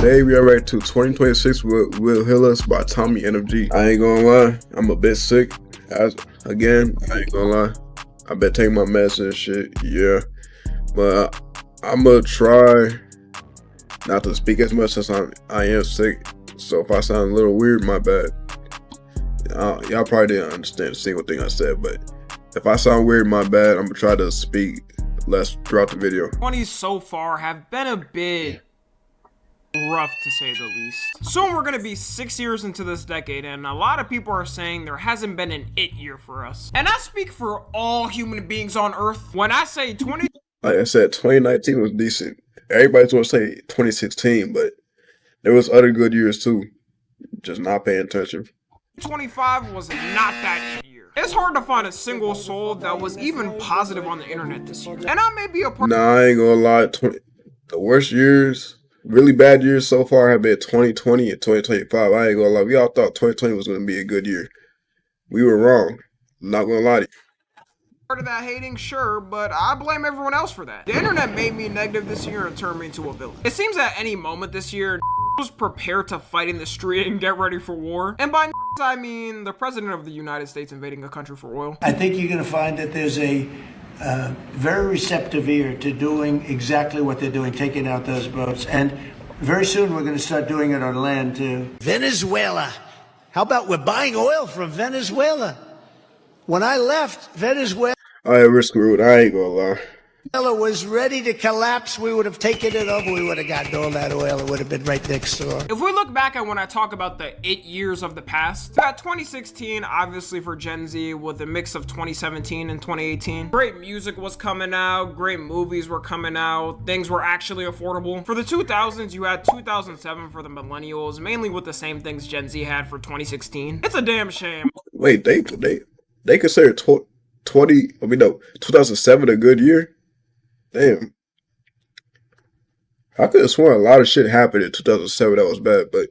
Today we are ready to 2026 Will Heal Us by Tommy NFG. I ain't gonna lie, I'm a bit sick. I ain't gonna lie. I better take my medicine and shit, yeah. But I'm gonna try not to speak as much as I am sick. So if I sound a little weird, my bad. Y'all probably didn't understand a single thing I said, but if I sound weird, my bad. I'm gonna try to speak less throughout the video. 20s so far have been a bit rough, to say the least. Soon we're gonna be 6 years into this decade, and a lot of people are saying there hasn't been an it year for us. And I speak for all human beings on Earth when I say 20. Like I said, 2019 was decent. Everybody's gonna say 2016, but there was other good years too. Just not paying attention. 25 was not that it year. It's hard to find a single soul that was even positive on the internet this year. And I may be a part. Nah, I ain't gonna lie. The worst years, really bad years so far have been 2020 and 2025. I ain't gonna lie. We all thought 2020 was gonna be a good year. We were wrong. I'm not gonna lie to you. Part of that hating, sure, but I blame everyone else for that. The internet made me negative this year and turned me into a villain. It seems at any moment this year, was prepared to fight in the street and get ready for war. And by I mean the president of the United States invading a country for oil. I think you're going to find that there's a very receptive ear to doing exactly what they're doing, taking out those boats. And very soon we're going to start doing it on land too. Venezuela. How about we're buying oil from Venezuela? When I left Venezuela, we're screwed. I ain't gonna lie. Was ready to collapse. We would have taken it over. We would have gotten all that oil. It would have been right next door. If we look back at when I talk about the 8 years of the past, we got 2016, obviously for Gen Z, with a mix of 2017 and 2018. Great music was coming out, great movies were coming out, things were actually affordable. For the 2000s, you had 2007 for the millennials, mainly with the same things Gen Z had for 2016. It's a damn shame. Wait, they consider 2007 a good year? Damn. I could have sworn a lot of shit happened in 2007 that was bad, but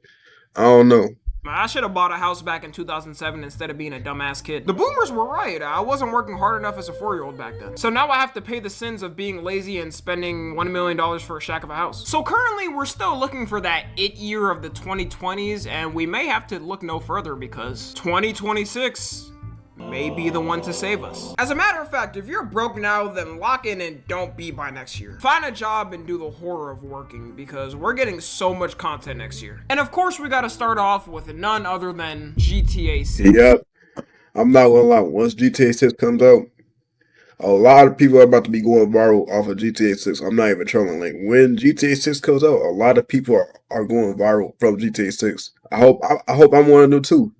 I don't know. I should have bought a house back in 2007 instead of being a dumbass kid. The boomers were right. I wasn't working hard enough as a 4-year-old back then. So now I have to pay the sins of being lazy and spending $1 million for a shack of a house. So currently we're still looking for that it year of the 2020s, and we may have to look no further because 2026 may be the one to save us. As a matter of fact, if you're broke now, then lock in and don't be by next year. Find a job and do the horror of working because we're getting so much content next year. And of course, we gotta start off with none other than GTA 6. Yep. I'm not gonna lie, once GTA 6 comes out, a lot of people are about to be going viral off of GTA 6. I'm not even trolling. Like, when GTA 6 comes out, a lot of people are going viral from GTA 6. I hope I'm one of them too.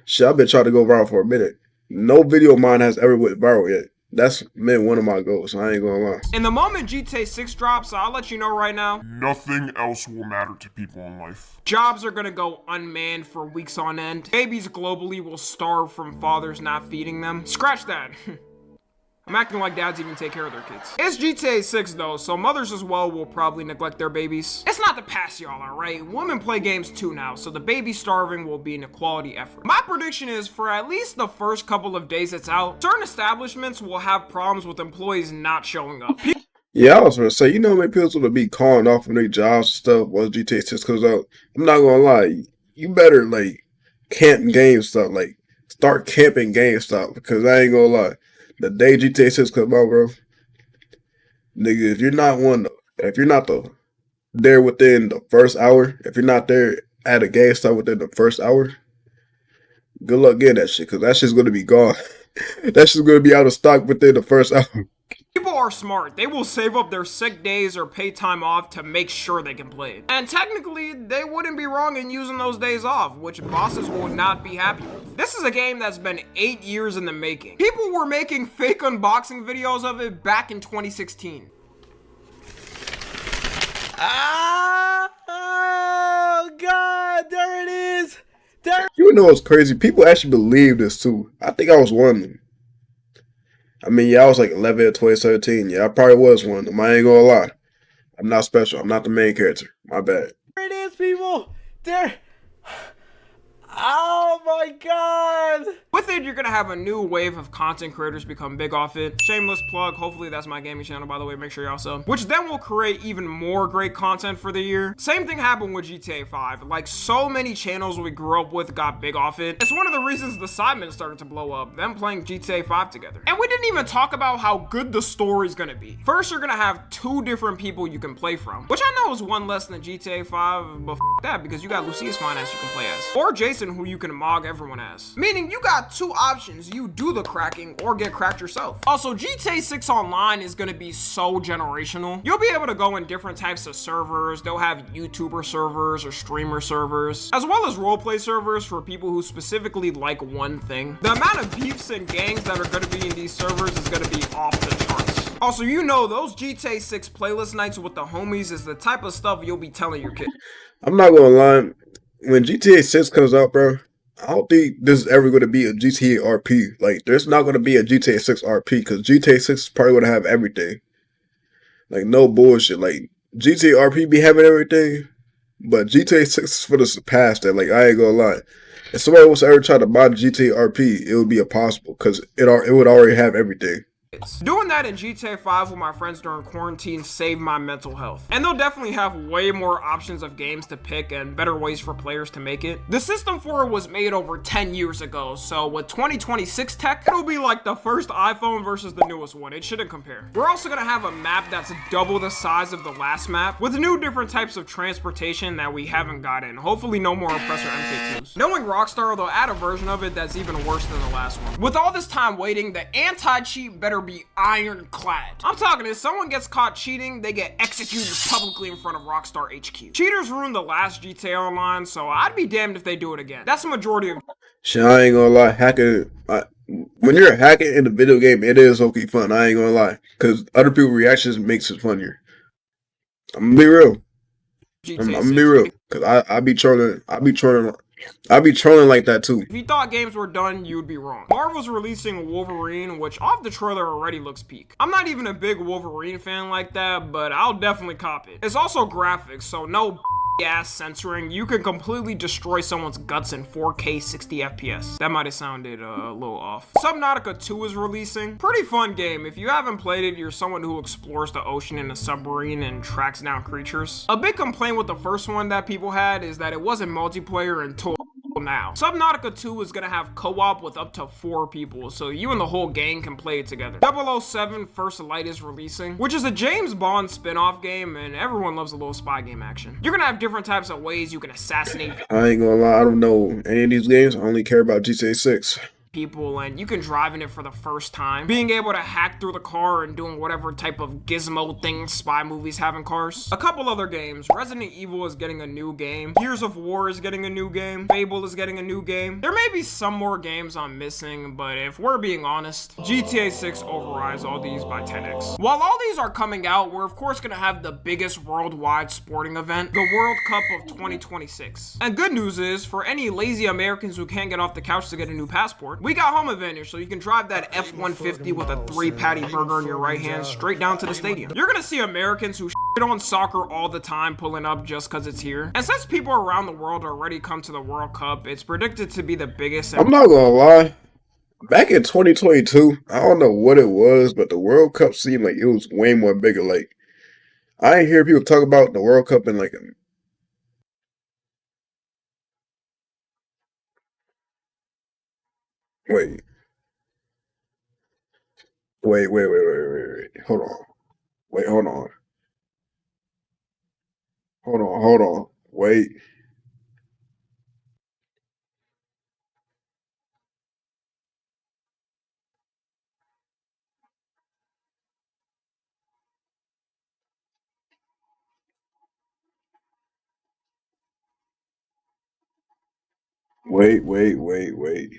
Shit, I've been trying to go viral for a minute. No video of mine has ever went viral yet. That's been one of my goals, I ain't gonna lie. In the moment GTA 6 drops, I'll let you know right now, nothing else will matter to people in life. Jobs are gonna go unmanned for weeks on end. Babies globally will starve from fathers not feeding them. Scratch that. I'm acting like dads even take care of their kids. It's GTA 6 though, so mothers as well will probably neglect their babies. It's not to pass y'all, alright? Women play games too now, so the baby starving will be an equality effort. My prediction is for at least the first couple of days it's out, certain establishments will have problems with employees not showing up. Yeah, I was gonna say, you know how many people will be calling off from their jobs and stuff once GTA 6 comes out? I'm not gonna lie, you better like camp GameStop, like start camping GameStop, because I ain't gonna lie. The day GTA 6 comes out, bro, nigga, if you're not there within the first hour, if you're not there at a GameStop within the first hour, good luck getting that shit, because that shit's gonna be gone. That shit's gonna be out of stock within the first hour. People are smart. They will save up their sick days or pay time off to make sure they can play it. And technically, they wouldn't be wrong in using those days off, which bosses will not be happy with. This is a game that's been 8 years in the making. People were making fake unboxing videos of it back in 2016. Oh, God, there it is. You know what's crazy? People actually believe this too. I think I was one of them. I mean, yeah, I was like 11 in 2017. Yeah, I probably was one of them. I ain't gonna lie. I'm not special. I'm not the main character. My bad. There it is, people. There. Oh my god! With it, you're gonna have a new wave of content creators become big off it. Shameless plug, hopefully that's my gaming channel, by the way, make sure y'all sub. Which then will create even more great content for the year. Same thing happened with GTA 5. Like, so many channels we grew up with got big off it. It's one of the reasons the Sidemen started to blow up, them playing GTA 5 together. And we didn't even talk about how good the story's gonna be. First, you're gonna have 2 different people you can play from, which I know is one less than GTA 5, but that, because you got Lucius Finance you can play as, or Jason, who you can mog everyone as. Meaning you got 2 options: you do the cracking or get cracked yourself. Also, GTA 6 Online is gonna be so generational. You'll be able to go in different types of servers. They'll have YouTuber servers or streamer servers, as well as roleplay servers for people who specifically like one thing. The amount of beefs and gangs that are gonna be in these servers is gonna be off the charts. Also, you know, those GTA 6 playlist nights with the homies is the type of stuff you'll be telling your kid. I'm not gonna lie. When GTA 6 comes out, bro, I don't think this is ever going to be a GTA RP. Like, there's not going to be a GTA 6 RP because GTA 6 is probably going to have everything. Like, no bullshit. Like, GTA RP be having everything, but GTA 6 is for to surpass that. Like, I ain't gonna lie. If somebody was to ever try to buy GTA RP, it would be impossible because it would already have everything. Doing that in GTA 5 with my friends during quarantine saved my mental health. And they'll definitely have way more options of games to pick and better ways for players to make it. The system for it was made over 10 years ago, so with 2026 tech, it'll be like the first iPhone versus the newest one. It shouldn't compare. We're also gonna have a map that's double the size of the last map, with new different types of transportation that we haven't gotten. Hopefully no more Oppressor MK2s. Knowing Rockstar, they'll add a version of it that's even worse than the last one. With all this time waiting, the anti-cheat better be ironclad. I'm talking, if someone gets caught cheating, they get executed publicly in front of Rockstar HQ. Cheaters ruined the last GTA Online, so I'd be damned if they do it again. That's the majority of. Shit, I ain't gonna lie. When you're hacking in a video game, it is okay fun. I ain't gonna lie, because other people's reactions makes it funnier. I'm gonna be real. I'm gonna be real, because I be trolling. I be trolling like that too. If you thought games were done, you'd be wrong. Marvel's releasing Wolverine, which off the trailer already looks peak. I'm not even a big Wolverine fan like that, but I'll definitely cop it. It's also graphics, so no ass censoring. You can completely destroy someone's guts in 4K 60 FPS. That might have sounded a little off. Subnautica 2 is releasing. Pretty fun game. If you haven't played it, you're someone who explores the ocean in a submarine and tracks down creatures. A big complaint with the first one that people had is that it wasn't multiplayer until now. Subnautica 2 is gonna have co-op with up to 4 people, so you and the whole gang can play it together. 007 First Light is releasing, which is a James Bond spin-off game, and everyone loves a little spy game action. You're gonna have different types of ways you can assassinate I ain't gonna lie, I don't know any of these games. I only care about GTA 6. people, and you can drive in it for the first time. Being able to hack through the car and doing whatever type of gizmo thing spy movies have in cars. A couple other games. Resident Evil is getting a new game. Gears of War is getting a new game. Fable is getting a new game. There may be some more games I'm missing, but if we're being honest, GTA 6 overrides all these by 10x. While all these are coming out, we're of course gonna have the biggest worldwide sporting event, the World Cup of 2026. And good news is, for any lazy Americans who can't get off the couch to get a new passport, we got home advantage, so you can drive that F-150 with a 3-patty burger in your right hand straight down to the stadium. You're gonna see Americans who shit on soccer all the time pulling up just cause it's here. And since people around the world already come to the World Cup, it's predicted to be the biggest. I'm not gonna lie. Back in 2022, I don't know what it was, but the World Cup seemed like it was way more bigger. Like, I ain't hear people talk about the World Cup in like wait. Wait. Hold on. Wait, hold on. Hold on. Wait. Wait.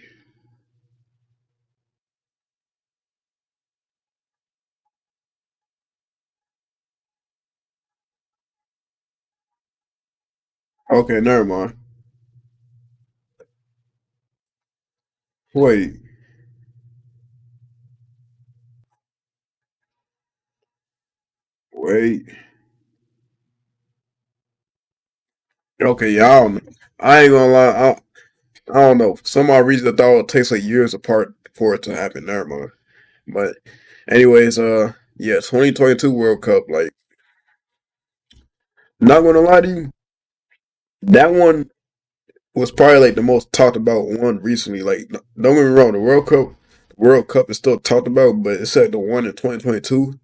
Okay, never mind. Wait. Wait. Okay, y'all. I ain't gonna lie. I don't know. For some odd reason, I thought it takes like years apart for it to happen. Never mind. But, anyways, yeah, 2022 World Cup. Like, not gonna lie to you, that one was probably like the most talked about one recently. Like, don't get me wrong, the World Cup is still talked about, but it said the one in 2022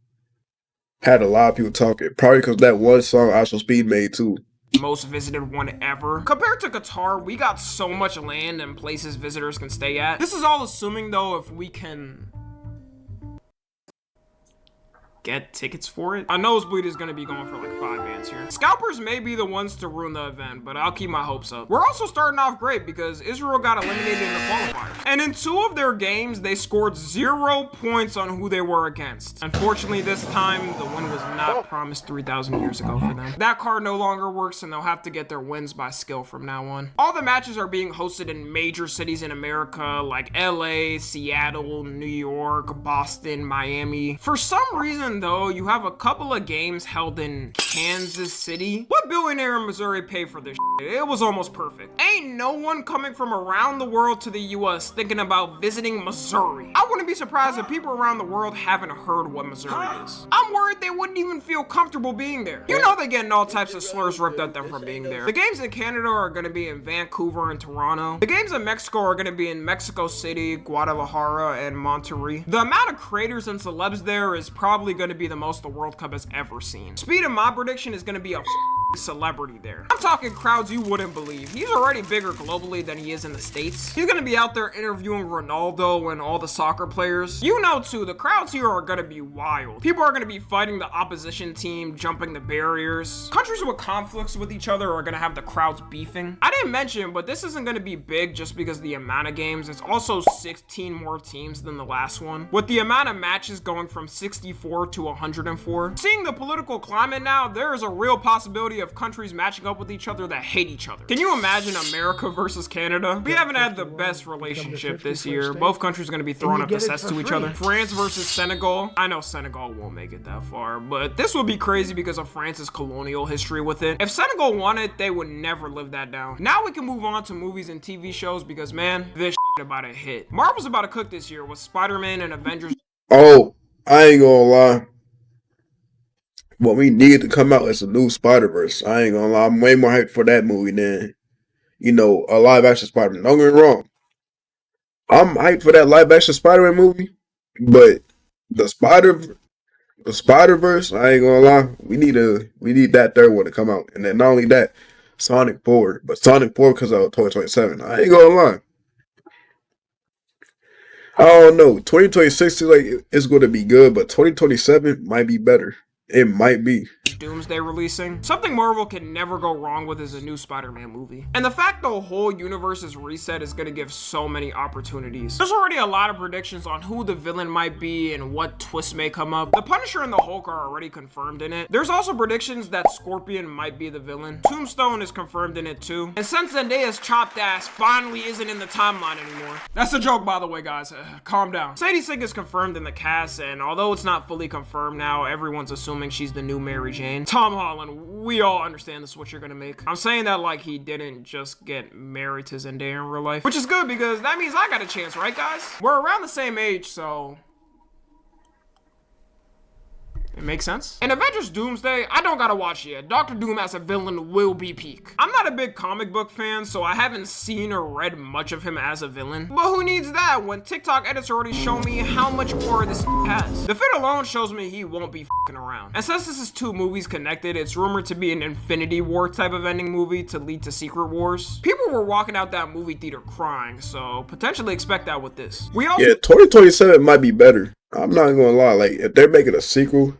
had a lot of people talking. Probably because that one song Astro Speed made too. Most visited one ever. Compared to Qatar, we got so much land and places visitors can stay at. This is all assuming though if we can get tickets for it. A nosebleed is gonna be going for like 5 bands here. Scalpers may be the ones to ruin the event, but I'll keep my hopes up. We're also starting off great because Israel got eliminated in the qualifiers. And in 2 of their games, they scored 0 points on who they were against. Unfortunately, this time, the win was not promised 3,000 years ago for them. That card no longer works and they'll have to get their wins by skill from now on. All the matches are being hosted in major cities in America like LA, Seattle, New York, Boston, Miami. For some reason though, you have a couple of games held in Kansas City. What billionaire in Missouri paid for this shit? It was almost perfect. Ain't no one coming from around the world to the US thinking about visiting Missouri. I wouldn't be surprised if people around the world haven't heard what Missouri is. I'm worried they wouldn't even feel comfortable being there. You know they're getting all types of slurs ripped at them for being there. The games in Canada are gonna be in Vancouver and Toronto. The games in Mexico are gonna be in Mexico City, Guadalajara, and Monterrey. The amount of creators and celebs there is probably gonna be the most the World Cup has ever seen. Speed, in my prediction, is gonna be a celebrity there. I'm talking crowds you wouldn't believe. He's already bigger globally than he is in the States. He's gonna be out there interviewing Ronaldo and all the soccer players. You know too, the crowds here are gonna be wild. People are gonna be fighting the opposition team, jumping the barriers. Countries with conflicts with each other are gonna have the crowds beefing. I didn't mention, but this isn't gonna be big just because of the amount of games. It's also 16 more teams than the last one, with the amount of matches going from 64 to 104. Seeing the political climate now, there is a real possibility of countries matching up with each other that hate each other. Can you imagine America versus Canada? We haven't had the best relationship this year. Both countries are going to be throwing up the sets to each other. France versus Senegal. I know Senegal won't make it that far, but this would be crazy because of France's colonial history with it. If Senegal won it, they would never live that down. Now we can move on to movies and TV shows because, man, this shit about to hit. Marvel's about to cook this year with Spider-Man and Avengers. Oh, I ain't gonna lie. What we need to come out is a new Spider-Verse. I ain't gonna lie. I'm way more hyped for that movie than, a live-action Spider-Man. Don't get me wrong. I'm hyped for that live-action Spider-Man movie, but the Spider-Verse, I ain't gonna lie. We need that third one to come out. And then not only that, Sonic 4. But Sonic 4 because of 2027. I ain't gonna lie. I don't know. 2026 it's going to be good, but 2027 might be better. It might be. Doomsday releasing. Something Marvel can never go wrong with is a new Spider-Man movie. And the fact the whole universe is reset is going to give so many opportunities. There's already a lot of predictions on who the villain might be and what twists may come up. The Punisher and the Hulk are already confirmed in it. There's also predictions that Scorpion might be the villain. Tombstone is confirmed in it too. And since Zendaya's chopped ass finally isn't in the timeline anymore. That's a joke, by the way, guys. Calm down. Sadie Sink is confirmed in the cast, and although it's not fully confirmed now, everyone's assuming she's the new Mary Jane. Tom Holland, we all understand this is what you're gonna make. I'm saying that like he didn't just get married to Zendaya in real life, which is good because that means I got a chance, right guys? We're around the same age, so it makes sense. In Avengers Doomsday, I don't gotta watch it yet. Doctor Doom as a villain will be peak. I'm not a big comic book fan, so I haven't seen or read much of him as a villain. But who needs that when TikTok edits already show me how much aura this has? The fit alone shows me he won't be f***ing around. And since this is 2 movies connected, it's rumored to be an Infinity War type of ending movie to lead to Secret Wars. People were walking out that movie theater crying, so potentially expect that with this. We also 2027 might be better. I'm not gonna lie. Like, if they're making a sequel,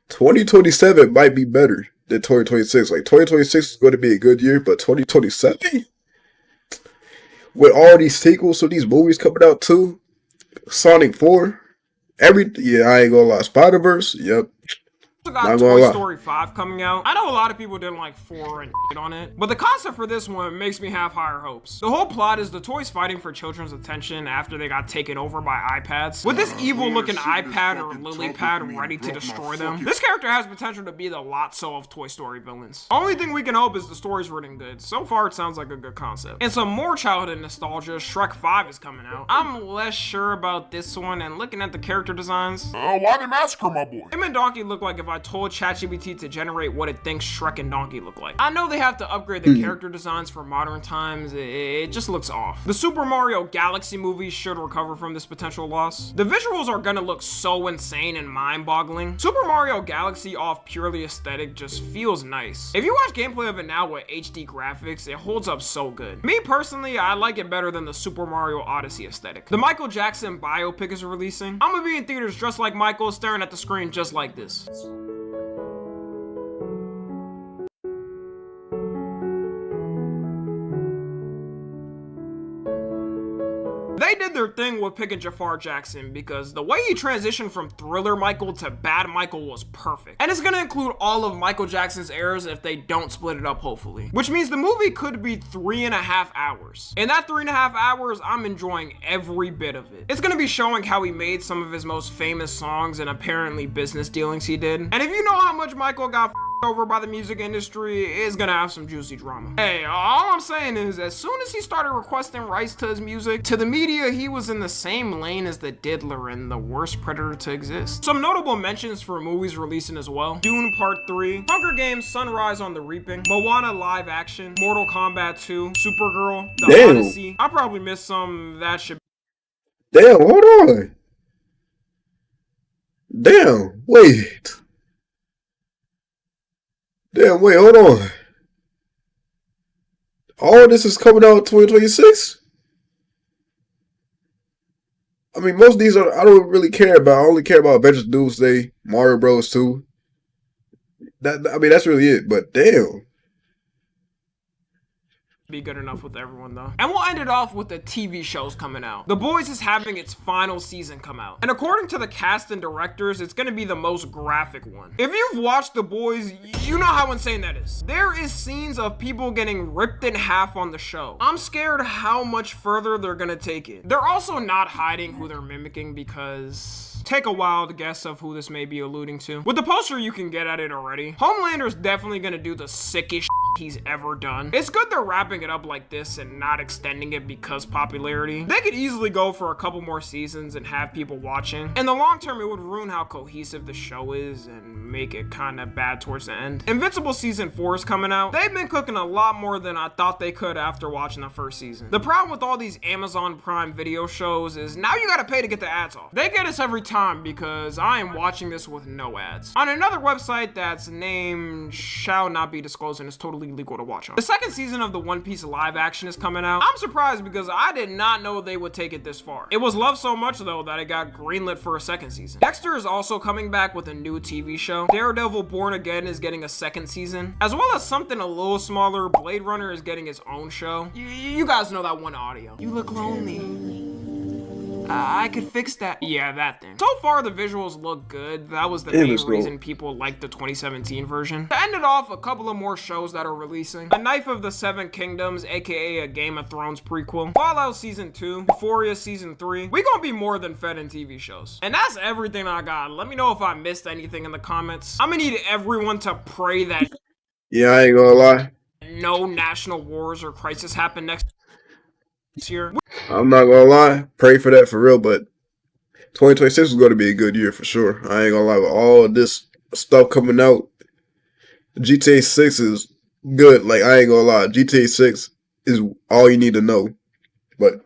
2027 might be better than 2026. Like, 2026 is going to be a good year, but 2027, with all these sequels to these movies coming out too, Sonic 4, I ain't gonna lie, Spider-Verse, yep. also got Not gonna Toy lie. Story 5 coming out. I know a lot of people didn't like 4 and shit on it, but the concept for this one makes me have higher hopes. The whole plot is the toys fighting for children's attention after they got taken over by iPads. With this evil-looking iPad or lily pad ready to destroy them, this character has potential to be the Lotso of Toy Story villains. Only thing we can hope is the story's written good. So far, it sounds like a good concept. And some more childhood nostalgia, Shrek 5 is coming out. I'm less sure about this one, and looking at the character designs, Why they massacre my boy? him and Donkey look like if I told ChatGPT to generate what it thinks Shrek and Donkey look like. I know they have to upgrade the character designs for modern times, it just looks off. The Super Mario Galaxy movie should recover from this potential loss. The visuals are gonna look so insane and mind-boggling. Super Mario Galaxy off purely aesthetic just feels nice. If you watch gameplay of it now with HD graphics, it holds up so good. Me personally, I like it better than the Super Mario Odyssey aesthetic. The Michael Jackson biopic is releasing. I'm gonna be in theaters dressed like Michael, staring at the screen just like this. They did their thing with picking Jafar Jackson because the way he transitioned from Thriller Michael to Bad Michael was perfect. And it's gonna include all of Michael Jackson's eras if they don't split it up, hopefully. Which means the movie could be 3.5 hours. In that 3.5 hours, I'm enjoying every bit of it. It's gonna be showing how he made some of his most famous songs and apparently business dealings he did. And if you know how much Michael got over by the music industry, is gonna have some juicy drama. Hey, all I'm saying is, as soon as he started requesting rights to his music, to the media, he was in the same lane as the Diddler and the worst predator to exist. Some notable mentions for movies releasing as well: Dune Part 3, Hunger Games Sunrise on the Reaping, Moana live action, Mortal Kombat 2, Supergirl, The Damn. Odyssey. I probably missed some that should Damn, hold on. Damn, wait. Damn, wait, hold on. All this is coming out in 2026? I mean, most of these are, I don't really care about. I only care about Avengers Doomsday, Mario Bros. 2. I mean, that's really it, but damn. be good enough with everyone though. And we'll end it off with the TV shows coming out. The Boys is having its final season come out. And according to the cast and directors, it's gonna be the most graphic one. If you've watched The Boys, you know how insane that is. There is scenes of people getting ripped in half on the show. I'm scared how much further they're gonna take it. They're also not hiding who they're mimicking because... Take a wild guess of who this may be alluding to. With the poster, you can get at it already. Homelander's definitely gonna do the sickest he's ever done. It's good they're wrapping it up like this and not extending it because popularity. They could easily go for a couple more seasons and have people watching. In the long term, it would ruin how cohesive the show is and make it kind of bad towards the end. Invincible Season 4 is coming out. They've been cooking a lot more than I thought they could after watching the first season. The problem with all these Amazon Prime Video shows is now you gotta pay to get the ads off. They get us every time because I am watching this with no ads. On another website that's name shall not be disclosed and is totally legal to watch on. The second season of the One Piece live action is coming out. I'm surprised because I did not know they would take it this far. It was loved so much though that it got greenlit for a second season. Dexter is also coming back with a new TV show. Daredevil Born Again is getting a second season, as well as something a little smaller. Blade Runner is getting its own show. You guys know that one audio. You look lonely. I could fix that. Yeah, that thing. So far, the visuals look good. That was the main reason people liked the 2017 version. To end it off, a couple of more shows that are releasing. A Knife of the Seven Kingdoms, aka a Game of Thrones prequel. Fallout Season 2. Euphoria Season 3. We gonna be more than fed in TV shows. And that's everything I got. Let me know if I missed anything in the comments. I'm gonna need everyone to pray that Yeah, I ain't gonna lie. no national wars or crisis happen next year. I'm not gonna lie. Pray for that for real, but 2026 is gonna be a good year for sure. I ain't gonna lie. With all this stuff coming out, GTA 6 is good. Like, I ain't gonna lie. GTA 6 is all you need to know. But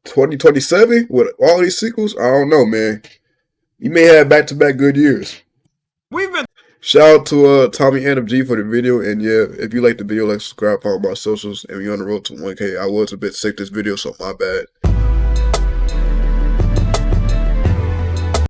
2027 with all these sequels, I don't know, man. You may have back-to-back good years. We've been Shout out to Tommy Adam G for the video, and yeah, if you like the video, like, subscribe, follow my socials, and we on the road to 1K. I was a bit sick this video, so my bad.